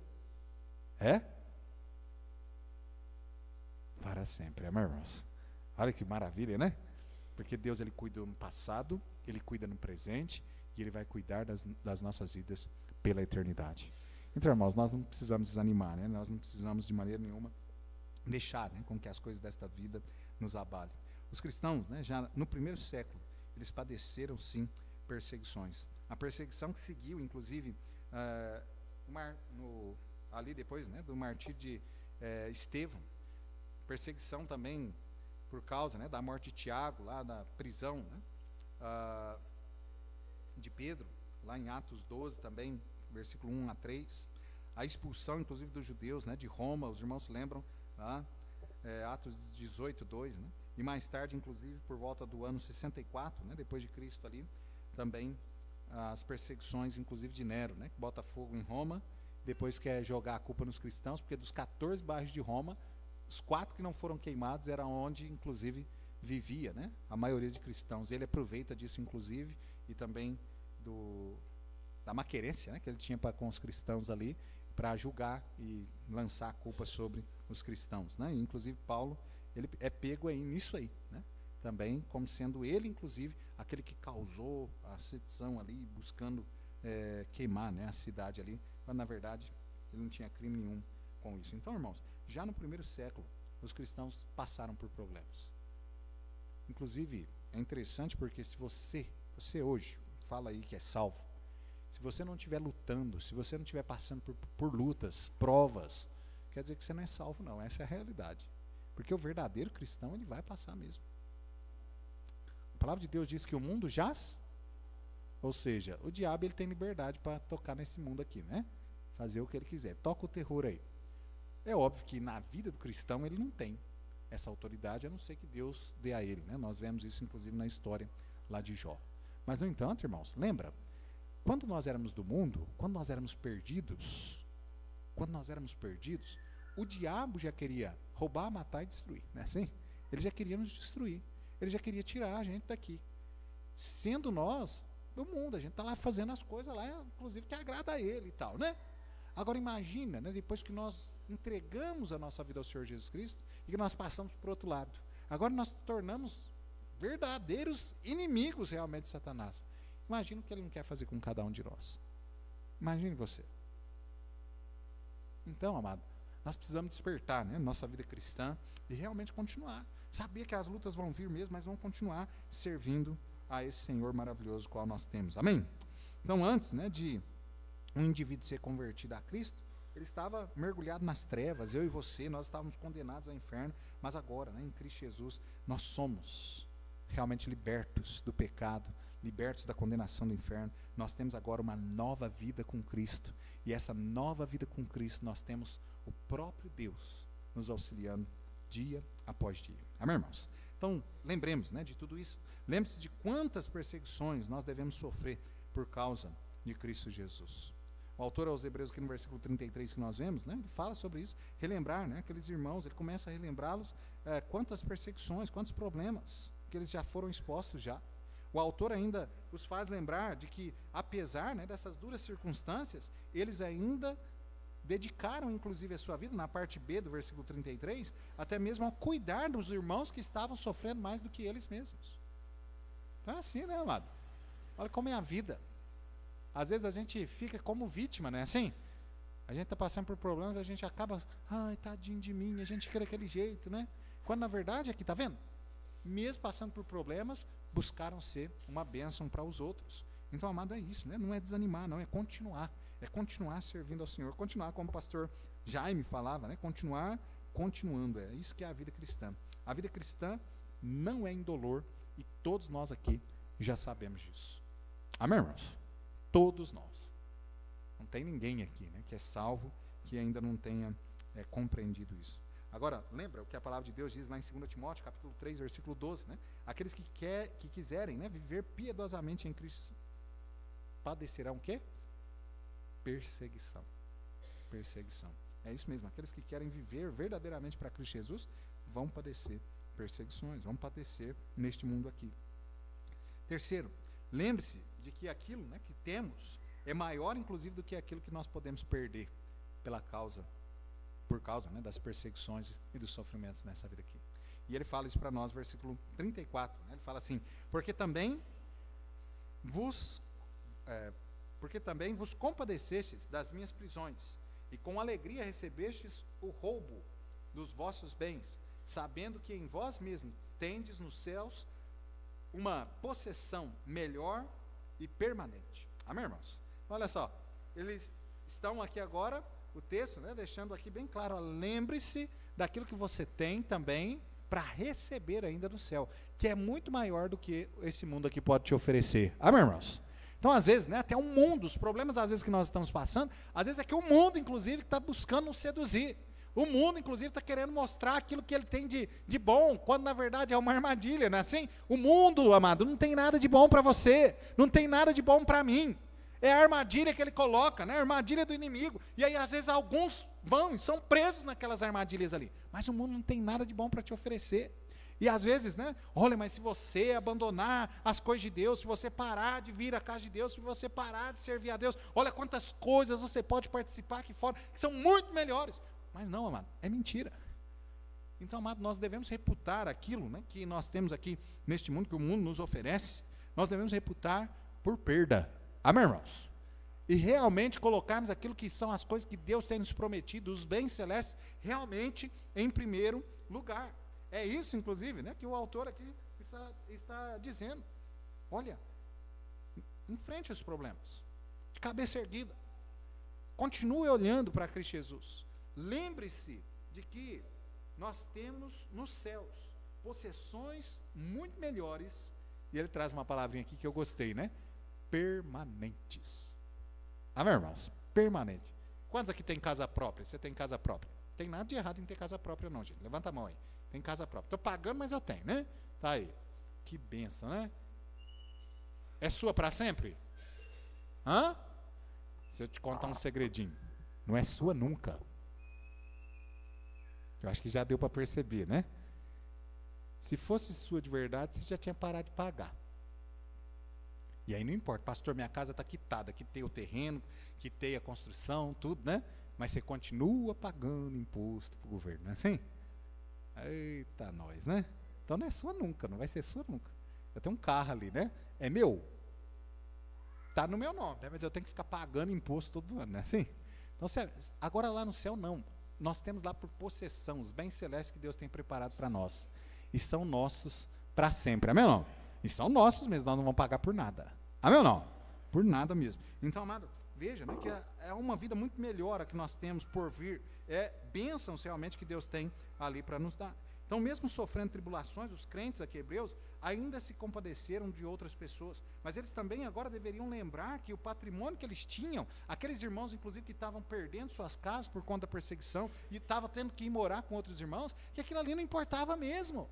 Para sempre, amém, irmãos? Olha que maravilha, né? Porque Deus, Ele cuida no passado, Ele cuida no presente e Ele vai cuidar das nossas vidas pela eternidade. Então, irmãos, nós não precisamos desanimar, né? Nós não precisamos de maneira nenhuma deixar, né, com que as coisas desta vida nos abalem. Os cristãos, né, já no primeiro século, eles padeceram, sim, perseguições. A perseguição que seguiu, inclusive, ali depois, né, do martírio de Estevão, perseguição também por causa, né, da morte de Tiago, lá na prisão, né, de Pedro, lá em Atos 12 também, versículo 1 a 3, a expulsão, inclusive, dos judeus, né, de Roma, os irmãos se lembram, Atos 18, 2, né, e mais tarde, inclusive, por volta do ano 64, né, depois de Cristo ali, também as perseguições, inclusive, de Nero, né, que bota fogo em Roma, depois quer jogar a culpa nos cristãos, porque dos 14 bairros de Roma, os 4 que não foram queimados era onde, inclusive, vivia, né, a maioria de cristãos. Ele aproveita disso, inclusive, e também da maquerência, né, que ele tinha com os cristãos ali, para julgar e lançar a culpa sobre os cristãos, né? E, inclusive, Paulo, ele é pego aí nisso aí, né? Também como sendo ele, inclusive, aquele que causou a sedição ali, buscando queimar, né, a cidade ali, mas na verdade ele não tinha crime nenhum com isso. Então, irmãos, já no primeiro século os cristãos passaram por problemas. Inclusive, é interessante porque se você hoje fala aí que é salvo, se você não estiver lutando, se você não estiver passando por lutas, provas, quer dizer que você não é salvo, não. Essa é a realidade. Porque o verdadeiro cristão, ele vai passar mesmo. A palavra de Deus diz que o mundo jaz, ou seja, o diabo, ele tem liberdade para tocar nesse mundo aqui, né? Fazer o que ele quiser. Toca o terror aí. É óbvio que na vida do cristão ele não tem essa autoridade, a não ser que Deus dê a ele, né? Nós vemos isso, inclusive, na história lá de Jó. Mas, no entanto, irmãos, lembra? Quando nós éramos do mundo, quando nós éramos perdidos, o diabo já queria roubar, matar e destruir, não é assim? Ele já queria nos destruir, ele já queria tirar a gente daqui. Sendo nós do mundo, a gente está lá fazendo as coisas lá, inclusive que agrada a ele e tal, né? Agora imagina, né, depois que nós entregamos a nossa vida ao Senhor Jesus Cristo e que nós passamos para o outro lado. Agora nós tornamos verdadeiros inimigos realmente de Satanás. Imagina o que ele não quer fazer com cada um de nós. Imagine você. Então, amado, nós precisamos despertar, né, nossa vida cristã e realmente continuar. Saber que as lutas vão vir mesmo, mas vamos continuar servindo a esse Senhor maravilhoso qual nós temos. Amém? Então, antes, né, de um indivíduo ser convertido a Cristo, ele estava mergulhado nas trevas, eu e você, nós estávamos condenados ao inferno, mas agora, né, em Cristo Jesus, nós somos realmente libertos do pecado, libertos da condenação do inferno. Nós temos agora uma nova vida com Cristo, e essa nova vida com Cristo nós temos o próprio Deus nos auxiliando dia após dia. Amém, irmãos? Então, lembremos, né, de tudo isso. Lembre-se de quantas perseguições nós devemos sofrer por causa de Cristo Jesus. O autor aos Hebreus, aqui no versículo 33 que nós vemos, né, ele fala sobre isso, relembrar, né, aqueles irmãos, ele começa a relembrá-los quantas perseguições, quantos problemas que eles já foram expostos já. O autor ainda os faz lembrar de que, apesar, né, dessas duras circunstâncias, eles ainda dedicaram, inclusive, a sua vida, na parte B do versículo 33, até mesmo a cuidar dos irmãos que estavam sofrendo mais do que eles mesmos. Então é assim, né, amado? Olha como é a vida. Às vezes a gente fica como vítima, né? Assim, a gente está passando por problemas, a gente acaba, ai, tadinho de mim, a gente fica daquele jeito, né? Quando na verdade, aqui, tá vendo? Mesmo passando por problemas, buscaram ser uma bênção para os outros. Então, amado, é isso, né? Não é desanimar, não, é continuar servindo ao Senhor, continuar, como o pastor Jaime falava, né? Continuando, é isso que é a vida cristã. A vida cristã não é indolor, e todos nós aqui já sabemos disso. Amém, irmãos? Todos nós. Não tem ninguém aqui, né, que é salvo, que ainda não tenha compreendido isso. Agora, lembra o que a palavra de Deus diz lá em 2 Timóteo, capítulo 3, versículo 12, né? Aqueles que quiserem, né, viver piedosamente em Cristo, padecerão o quê? Perseguição. Perseguição. É isso mesmo, aqueles que querem viver verdadeiramente para Cristo Jesus, vão padecer perseguições, vão padecer neste mundo aqui. Terceiro, lembre-se de que aquilo, né, que temos é maior, inclusive, do que aquilo que nós podemos perder por causa, né, das perseguições e dos sofrimentos nessa vida aqui. E ele fala isso para nós, versículo 34, né, ele fala assim, porque também vos compadecestes das minhas prisões, e com alegria recebestes o roubo dos vossos bens, sabendo que em vós mesmos tendes nos céus uma possessão melhor e permanente. Amém, irmãos? Olha só, eles estão aqui agora, o texto, né, deixando aqui bem claro, ó, lembre-se daquilo que você tem também para receber ainda no céu, que é muito maior do que esse mundo aqui pode te oferecer. Amém, irmãos? Então, às vezes, né, até o mundo, os problemas às vezes que nós estamos passando, às vezes é que o mundo, inclusive, está buscando nos seduzir. O mundo, inclusive, está querendo mostrar aquilo que ele tem de bom, quando na verdade é uma armadilha, não é assim? O mundo, amado, não tem nada de bom para você, não tem nada de bom para mim. É a armadilha que ele coloca, né? A armadilha do inimigo. E aí, às vezes, alguns vão e são presos naquelas armadilhas ali. Mas o mundo não tem nada de bom para te oferecer. E às vezes, né? Olha, mas se você abandonar as coisas de Deus, se você parar de vir à casa de Deus, se você parar de servir a Deus, olha quantas coisas você pode participar aqui fora, que são muito melhores. Mas não, amado, é mentira. Então, amado, nós devemos reputar aquilo, né, que nós temos aqui neste mundo, que o mundo nos oferece, nós devemos reputar por perda. Amém, irmãos? E realmente colocarmos aquilo que são as coisas que Deus tem nos prometido, os bens celestes, realmente em primeiro lugar. É isso, inclusive, né, que o autor aqui está dizendo. Olha, enfrente os problemas, de cabeça erguida. Continue olhando para Cristo Jesus. Lembre-se de que nós temos nos céus possessões muito melhores, e ele traz uma palavrinha aqui que eu gostei, né? Permanentes. Amém, irmãos? Permanente. Quantos aqui tem casa própria? Você tem casa própria? Não tem nada de errado em ter casa própria não, gente. Levanta a mão aí. Tem casa própria. Estou pagando, mas eu tenho, né? Tá aí. Que bênção, né? É sua para sempre? Hã? Se eu te contar um segredinho, não é sua nunca. Eu acho que já deu para perceber, né? Se fosse sua de verdade, você já tinha parado de pagar. E aí não importa, pastor, minha casa está quitada, quitei o terreno, quitei a construção, tudo, né? Mas você continua pagando imposto para o governo, não é assim? Eita, nós, né? Então não é sua nunca, não vai ser sua nunca. Eu tenho um carro ali, né? É meu. Está no meu nome, né? Mas eu tenho que ficar pagando imposto todo ano, não é assim? Então, agora lá no céu, não. nós temos lá por possessão os bens celestes que Deus tem preparado para nós. E são nossos para sempre. Amém ou não? E são nossos mesmo, nós não vamos pagar por nada. Amém ou não? Por nada mesmo. Então, amado, veja, né, que é uma vida muito melhor a que nós temos por vir. É bênçãos realmente que Deus tem ali para nos dar. Então, mesmo sofrendo tribulações, os crentes aqui hebreus ainda se compadeceram de outras pessoas. Mas eles também agora deveriam lembrar que o patrimônio que eles tinham, aqueles irmãos, inclusive, que estavam perdendo suas casas por conta da perseguição e estavam tendo que ir morar com outros irmãos, que aquilo ali não importava mesmo.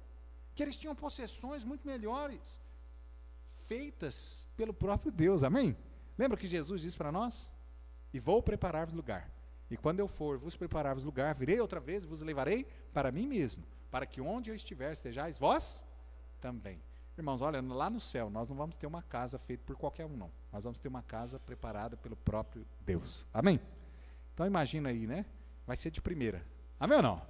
Que eles tinham possessões muito melhores, feitas pelo próprio Deus. Amém? Lembra que Jesus disse para nós? E vou preparar-vos lugar. E quando eu for vos preparar-vos lugar, virei outra vez e vos levarei para mim mesmo, para que onde eu estiver estejais vós também. Irmãos, olha, lá no céu nós não vamos ter uma casa feita por qualquer um, não. Nós vamos ter uma casa preparada pelo próprio Deus. Amém? Então imagina aí, né? Vai ser de primeira. Amém ou não?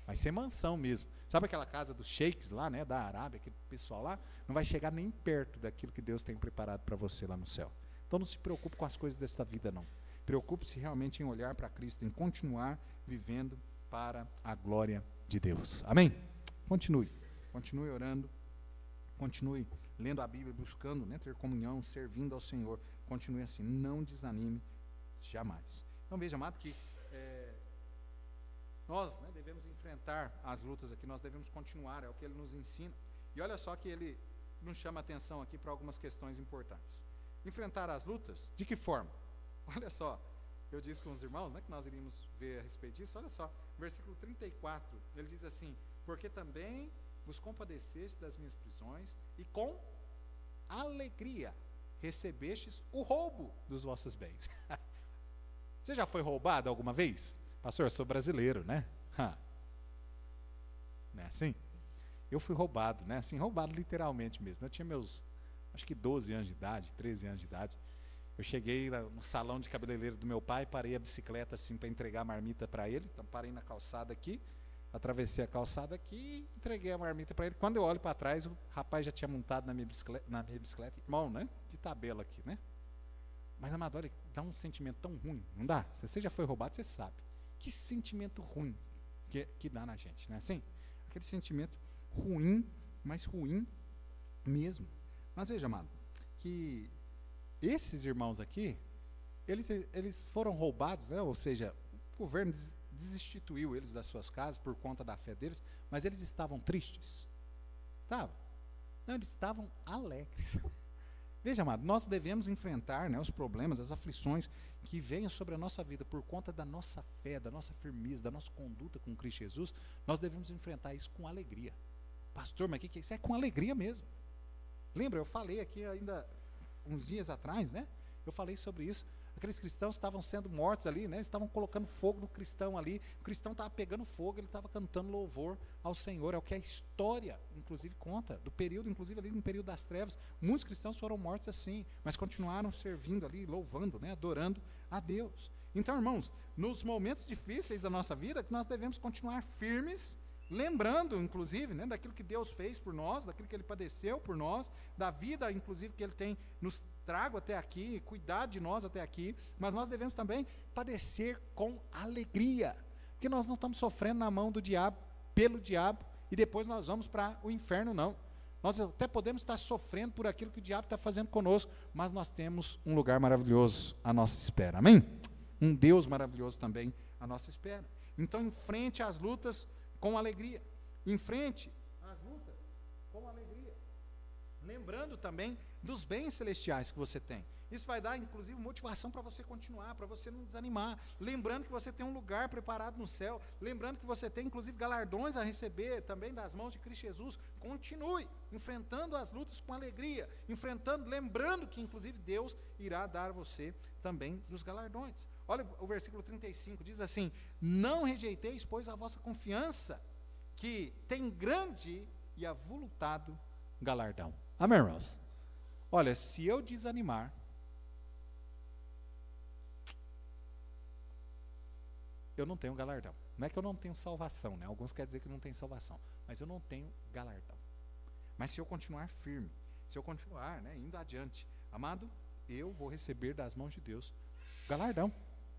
Vai ser mansão mesmo. Sabe aquela casa dos sheiks lá, né? Da Arábia, aquele pessoal lá? Não vai chegar nem perto daquilo que Deus tem preparado para você lá no céu. Então não se preocupe com as coisas desta vida, não. Preocupe-se realmente em olhar para Cristo, em continuar vivendo para a glória de Deus. Amém? Continue orando, continue lendo a Bíblia, buscando, né, ter comunhão, servindo ao Senhor. Continue assim, não desanime jamais. Então veja, amado, que nós, né, devemos enfrentar as lutas aqui, nós devemos continuar, é o que ele nos ensina. E olha só que ele nos chama a atenção aqui para algumas questões importantes. Enfrentar as lutas, de que forma? Olha só, eu disse com os irmãos, né, que nós iríamos ver a respeito disso. Olha só, versículo 34, ele diz assim: porque também vos compadeceste das minhas prisões e com alegria recebestes o roubo dos vossos bens. Você já foi roubado alguma vez? Pastor, eu sou brasileiro, né? Não é assim? Eu fui roubado, né? Assim, roubado literalmente mesmo. Eu tinha meus, acho que 12 anos de idade, 13 anos de idade. Eu cheguei no salão de cabeleireiro do meu pai, parei a bicicleta assim para entregar a marmita para ele. Então parei na calçada aqui, atravessei a calçada aqui, entreguei a marmita para ele. Quando eu olho para trás, o rapaz já tinha montado na minha bicicleta, irmão, né? De tabela aqui, né? Mas, amado, olha, dá um sentimento tão ruim, não dá? Se você já foi roubado, você sabe. Que sentimento ruim que dá na gente, não é assim? Aquele sentimento ruim, mas ruim mesmo. Mas veja, amado, que esses irmãos aqui, eles foram roubados, né? Ou seja, o governo destituiu eles das suas casas por conta da fé deles, mas eles estavam tristes? Estavam? Não, eles estavam alegres. Veja, amado, nós devemos enfrentar, né, os problemas, as aflições que venham sobre a nossa vida por conta da nossa fé, da nossa firmeza, da nossa conduta com Cristo Jesus. Nós devemos enfrentar isso com alegria. Pastor, mas o que é isso? É com alegria mesmo. Lembra, eu falei aqui ainda uns dias atrás, né? Eu falei sobre isso. Aqueles cristãos estavam sendo mortos ali, né? Estavam colocando fogo no cristão ali. O cristão estava pegando fogo, ele estava cantando louvor ao Senhor. É o que a história, inclusive, conta. Do período, inclusive, ali no período das trevas. Muitos cristãos foram mortos assim, mas continuaram servindo ali, louvando, né? Adorando a Deus. Então, irmãos, nos momentos difíceis da nossa vida, nós devemos continuar firmes, lembrando, inclusive, né, daquilo que Deus fez por nós, daquilo que Ele padeceu por nós, da vida, inclusive, que Ele tem nos trago até aqui, cuidar de nós até aqui, mas nós devemos também padecer com alegria, porque nós não estamos sofrendo na mão do diabo, pelo diabo, e depois nós vamos para o inferno, não. Nós até podemos estar sofrendo por aquilo que o diabo está fazendo conosco, mas nós temos um lugar maravilhoso à nossa espera, amém? Um Deus maravilhoso também à nossa espera. Então, enfrente as lutas com alegria, enfrente as lutas com alegria, lembrando também dos bens celestiais que você tem. Isso vai dar, inclusive, motivação para você continuar, para você não desanimar. Lembrando que você tem um lugar preparado no céu. Lembrando que você tem, inclusive, galardões a receber também das mãos de Cristo Jesus. Continue enfrentando as lutas com alegria. Enfrentando, lembrando que, inclusive, Deus irá dar a você também dos galardões. Olha o versículo 35, diz assim: não rejeiteis, pois, a vossa confiança, que tem grande e avultado galardão. Amém, irmãos? Olha, se eu desanimar, eu não tenho galardão. Não é que eu não tenho salvação, né? Alguns querem dizer que não tem salvação, mas eu não tenho galardão. Mas se eu continuar firme, se eu continuar, né, indo adiante, amado, eu vou receber das mãos de Deus galardão.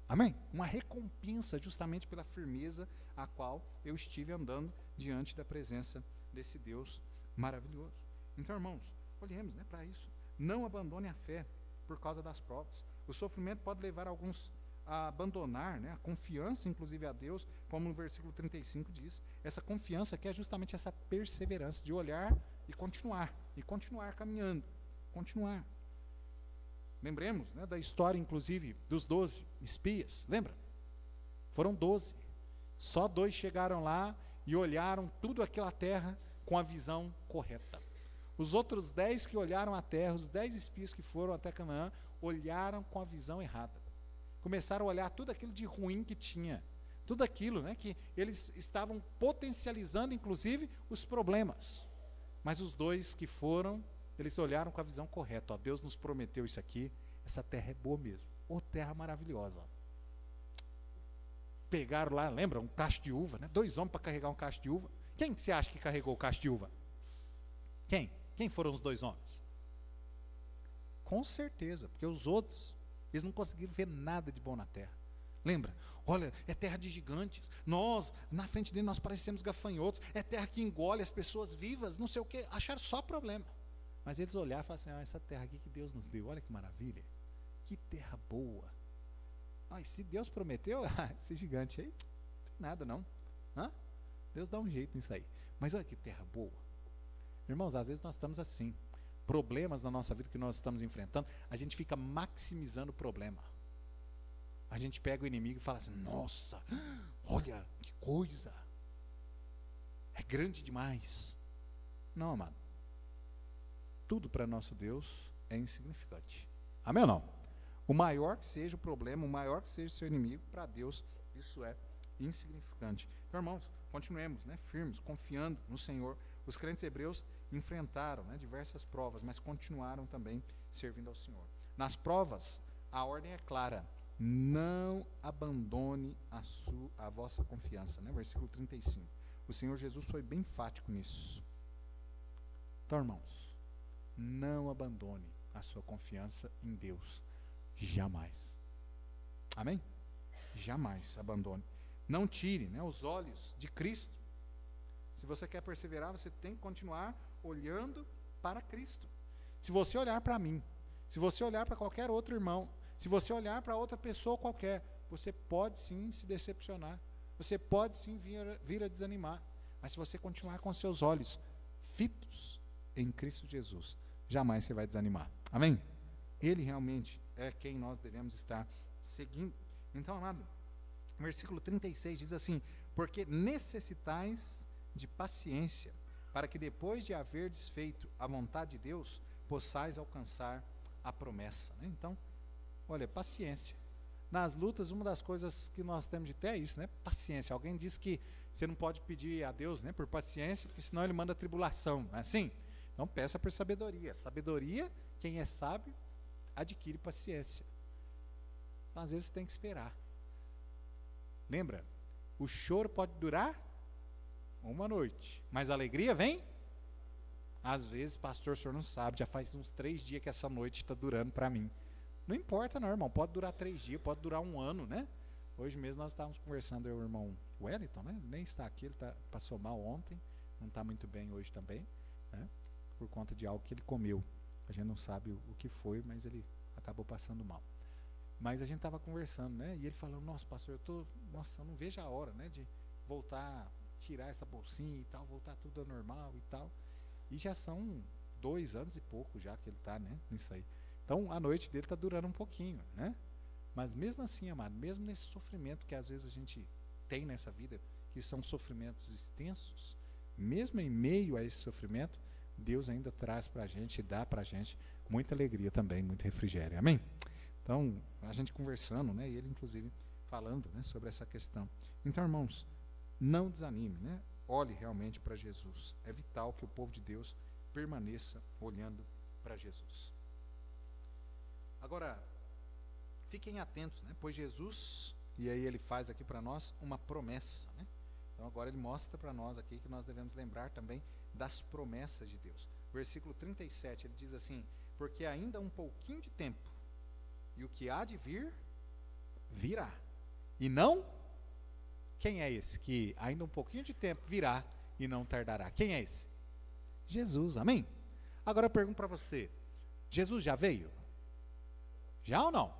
Amém? Uma recompensa justamente pela firmeza a qual eu estive andando diante da presença desse Deus maravilhoso. Então, irmãos, olhemos, né, para isso. Não abandone a fé por causa das provas. O sofrimento pode levar alguns a abandonar, né, a confiança, inclusive, a Deus, como no versículo 35 diz. Essa confiança que é justamente essa perseverança de olhar e continuar caminhando, continuar. Lembremos, né, da história, inclusive, dos 12 espias, lembra? Foram 12. Só 2 chegaram lá e olharam tudo aquela terra com a visão correta. Os outros 10 que olharam a terra, os 10 espias que foram até Canaã, olharam com a visão errada. Começaram a olhar tudo aquilo de ruim que tinha. Tudo aquilo, né, que eles estavam potencializando, inclusive, os problemas. Mas os 2 que foram, eles olharam com a visão correta. Ó, Deus nos prometeu isso aqui, essa terra é boa mesmo. Ô, terra maravilhosa. Pegaram lá, lembra, um cacho de uva, né? 2 homens para carregar um cacho de uva. Quem que você acha que carregou o cacho de uva? Quem? Quem foram os 2 homens? Com certeza, porque os outros, eles não conseguiram ver nada de bom na terra. Lembra? Olha, é terra de gigantes. Nós, na frente dele, nós parecemos gafanhotos. É terra que engole as pessoas vivas, não sei o quê. Acharam só problema. Mas eles olharam e falaram assim, essa terra aqui que Deus nos deu, olha que maravilha. Que terra boa. Se Deus prometeu, esse gigante aí, não tem nada não. Deus dá um jeito nisso aí. Mas olha que terra boa. Irmãos, às vezes nós estamos assim. Problemas na nossa vida que nós estamos enfrentando, a gente fica maximizando o problema. A gente pega o inimigo e fala assim, nossa, olha que coisa. É grande demais. Não, amado. Tudo para nosso Deus é insignificante. Amém ou não? O maior que seja o problema, o maior que seja o seu inimigo, para Deus isso é insignificante. Então, irmãos, continuemos, né, firmes, confiando no Senhor. Os crentes hebreus enfrentaram, né, diversas provas, mas continuaram também servindo ao Senhor. Nas provas, a ordem é clara. Não abandone a vossa confiança. Né? Versículo 35. O Senhor Jesus foi bem enfático nisso. Então, irmãos, não abandone a sua confiança em Deus. Jamais. Amém? Jamais abandone. Não tire, né, os olhos de Cristo. Se você quer perseverar, você tem que continuar olhando para Cristo. Se você olhar para mim, se você olhar para qualquer outro irmão, se você olhar para outra pessoa qualquer, você pode sim se decepcionar. Você pode sim vir a desanimar. Mas se você continuar com seus olhos fitos em Cristo Jesus, jamais você vai desanimar. Amém? Ele realmente é quem nós devemos estar seguindo. Então, amado, versículo 36 diz assim, porque necessitais de paciência, para que depois de haver desfeito a vontade de Deus, possais alcançar a promessa. Né? Então, olha, paciência. Nas lutas, uma das coisas que nós temos de ter é isso, né? Paciência. Alguém diz que você não pode pedir a Deus, né, por paciência, porque senão ele manda tribulação. Não é assim? Então peça por sabedoria. Sabedoria, quem é sábio, adquire paciência. Então, às vezes tem que esperar. Lembra? O choro pode durar uma noite, mas a alegria vem? Às vezes, pastor, o senhor não sabe, já faz uns 3 dias que essa noite está durando para mim. Não importa não, irmão, pode durar 3 dias, pode durar 1 ano, né? Hoje mesmo nós estávamos conversando, eu e o irmão Wellington, né? Ele nem está aqui, ele passou mal ontem, não está muito bem hoje também, né? Por conta de algo que ele comeu. A gente não sabe o que foi, mas ele acabou passando mal. Mas a gente estava conversando, né? E ele falando, nossa, pastor, eu não vejo a hora, né? De voltar, tirar essa bolsinha e tal, voltar tudo ao normal e tal. E já são 2 anos e pouco já que ele está, né? Nisso aí. Então, a noite dele está durando um pouquinho, né? Mas mesmo assim, amado, mesmo nesse sofrimento que às vezes a gente tem nessa vida, que são sofrimentos extensos, mesmo em meio a esse sofrimento, Deus ainda traz para a gente, dá para a gente muita alegria também, muito refrigério. Amém? Então, a gente conversando, né? E ele, inclusive, falando, né, sobre essa questão. Então, irmãos, não desanime, né? Olhe realmente para Jesus. É vital que o povo de Deus permaneça olhando para Jesus. Agora, fiquem atentos, né? Pois Jesus, e aí ele faz aqui para nós uma promessa, né? Então agora ele mostra para nós aqui que nós devemos lembrar também das promessas de Deus. Versículo 37, ele diz assim, porque ainda um pouquinho de tempo, e o que há de vir virá. E não, quem é esse que ainda um pouquinho de tempo virá e não tardará? Quem é esse? Jesus, amém? Agora eu pergunto para você, Jesus já veio? Já ou não?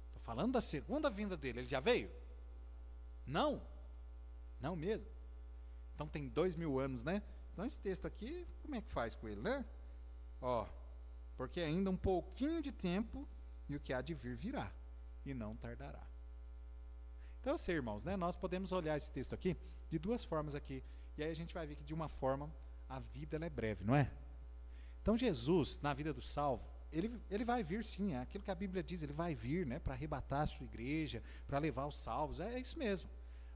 Estou falando da segunda vinda dele, ele já veio? Não, não mesmo. Então tem 2000 anos, né? Então esse texto aqui, como é que faz com ele, né? Ó, porque ainda um pouquinho de tempo e o que há de vir virá e não tardará. Então, assim, irmãos, né, nós podemos olhar esse texto aqui de duas formas aqui. E aí a gente vai ver que de uma forma a vida ela é breve, não é? Então Jesus, na vida do salvo, ele vai vir sim, é aquilo que a Bíblia diz, ele vai vir, né, para arrebatar a sua igreja, para levar os salvos, é isso mesmo.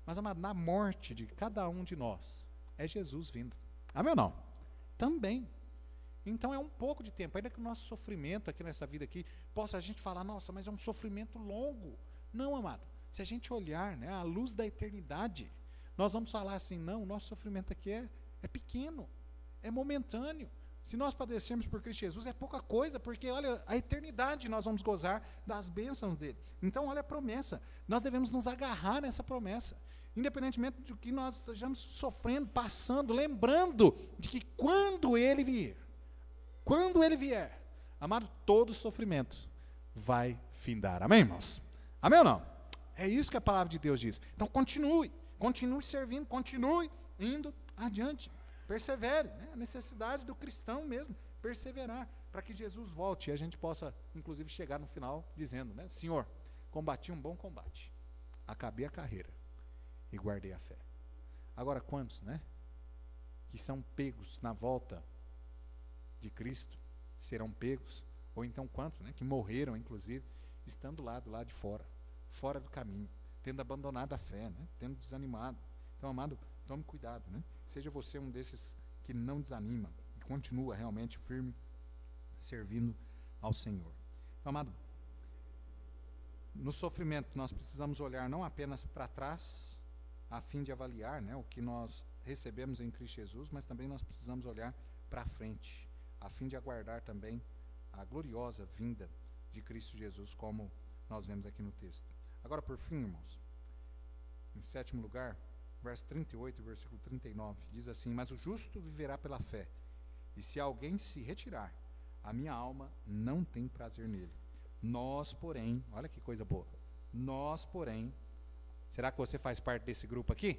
Mas, amado, na morte de cada um de nós, é Jesus vindo. Amém ou não? Também. Então é um pouco de tempo, ainda que o nosso sofrimento aqui nessa vida aqui, possa a gente falar, nossa, mas é um sofrimento longo. Não, amado, se a gente olhar, né, à luz da eternidade, nós vamos falar assim, não, o nosso sofrimento aqui é pequeno, é momentâneo. Se nós padecermos por Cristo Jesus, é pouca coisa, porque olha, a eternidade nós vamos gozar das bênçãos dele. Então olha a promessa, nós devemos nos agarrar nessa promessa, independentemente do que nós estejamos sofrendo, passando, lembrando de que quando ele vier, amado, todo sofrimento vai findar. Amém, irmãos? Amém ou não? É isso que a palavra de Deus diz. Então continue servindo, continue indo adiante. Persevere, né? A necessidade do cristão mesmo, perseverar, para que Jesus volte e a gente possa, inclusive, chegar no final dizendo, né? Senhor, combati um bom combate, acabei a carreira e guardei a fé. Agora, quantos, né? Que são pegos na volta de Cristo, serão pegos, ou então quantos, né? Que morreram, inclusive, estando lá do lado de fora, fora do caminho, tendo abandonado a fé, né? Tendo desanimado. Então, amado, tome cuidado, né? Seja você um desses que não desanima, que continua realmente firme, servindo ao Senhor. Então, amado, no sofrimento nós precisamos olhar não apenas para trás, a fim de avaliar, né, o que nós recebemos em Cristo Jesus, mas também nós precisamos olhar para frente, a fim de aguardar também a gloriosa vinda de Cristo Jesus, como nós vemos aqui no texto. Agora, por fim, irmãos, em sétimo lugar, verso 38 e versículo 39, diz assim, mas o justo viverá pela fé, e se alguém se retirar, a minha alma não tem prazer nele. Nós, porém, olha que coisa boa, nós, porém, será que você faz parte desse grupo aqui?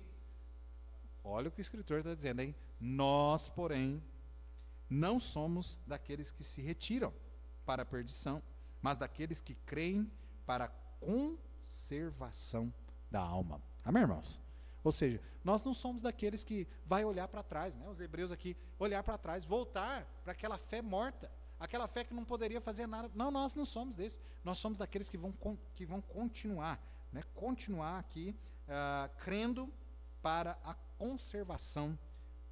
Olha o que o escritor está dizendo, hein? Nós, porém, não somos daqueles que se retiram para a perdição, mas daqueles que creem para a conservação da alma. Amém, irmãos? Ou seja, nós não somos daqueles que vai olhar para trás, né? Os hebreus aqui, olhar para trás, voltar para aquela fé morta, aquela fé que não poderia fazer nada. Não, nós não somos desses. Nós somos daqueles que vão continuar, né? Continuar aqui, crendo para a conservação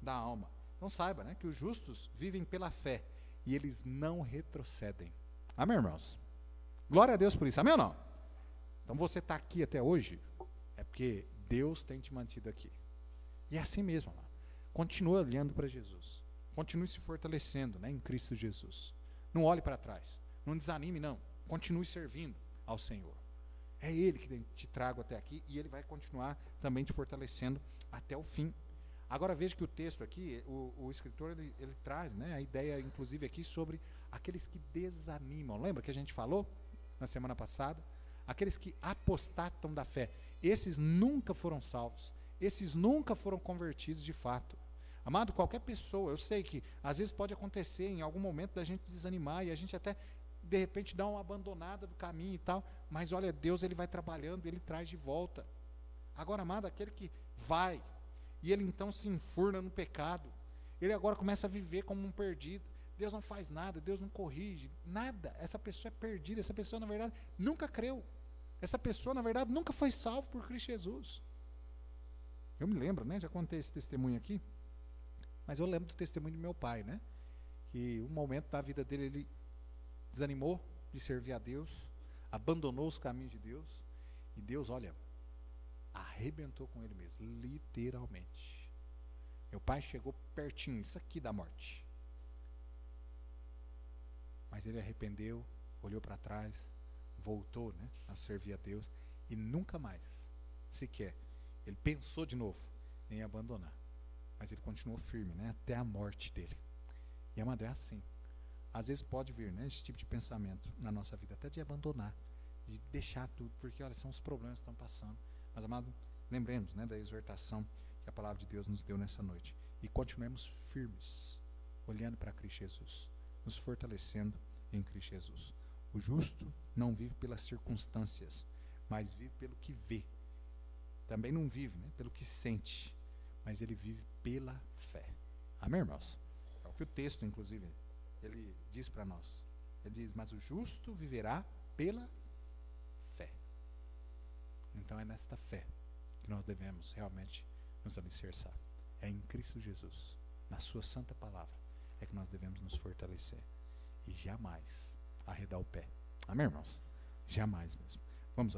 da alma. Então saiba, né, que os justos vivem pela fé e eles não retrocedem. Amém, irmãos? Glória a Deus por isso. Amém ou não? Então você está aqui até hoje, é porque Deus tem te mantido aqui. E é assim mesmo, amado. Continue olhando para Jesus. Continue se fortalecendo, né, em Cristo Jesus. Não olhe para trás. Não desanime, não. Continue servindo ao Senhor. É Ele que te trago até aqui e Ele vai continuar também te fortalecendo até o fim. Agora veja que o texto aqui, o escritor, ele traz, né, a ideia, inclusive, aqui sobre aqueles que desanimam. Lembra que a gente falou na semana passada? Aqueles que apostatam da fé. Esses nunca foram salvos. Esses nunca foram convertidos de fato. Amado, qualquer pessoa, eu sei que às vezes pode acontecer em algum momento da gente desanimar e a gente até, de repente, dá uma abandonada do caminho e tal, mas olha, Deus, Ele vai trabalhando, Ele traz de volta. Agora, amado, aquele que vai e ele então se enfurna no pecado, ele agora começa a viver como um perdido, Deus não faz nada, Deus não corrige, nada, essa pessoa é perdida, essa pessoa na verdade nunca creu, essa pessoa na verdade nunca foi salvo por Cristo Jesus. Eu me lembro, né, já contei esse testemunho aqui, mas eu lembro do testemunho do meu pai, né, que um momento da vida dele ele desanimou de servir a Deus, abandonou os caminhos de Deus, e Deus, olha, arrebentou com ele mesmo, literalmente. Meu pai chegou pertinho, isso aqui da morte. Mas ele arrependeu, olhou para trás, voltou, né, a servir a Deus e nunca mais, sequer, ele pensou de novo em abandonar. Mas ele continuou firme, né, até a morte dele. E amado, é assim. Às vezes pode vir, né, esse tipo de pensamento na nossa vida, até de abandonar, de deixar tudo, porque olha, são os problemas que estão passando. Mas amado, lembremos, né, da exortação que a palavra de Deus nos deu nessa noite. E continuemos firmes, olhando para Cristo Jesus, nos fortalecendo em Cristo Jesus. O justo não vive pelas circunstâncias, mas vive pelo que vê. Também não vive, né, pelo que sente, mas ele vive pela fé. Amém, irmãos? É o que o texto, inclusive, ele diz para nós. Ele diz, mas o justo viverá pela fé. Então é nesta fé que nós devemos realmente nos alicerçar. É em Cristo Jesus, na sua santa palavra, é que nós devemos nos fortalecer. E jamais arredar o pé. Amém, irmãos? Jamais mesmo.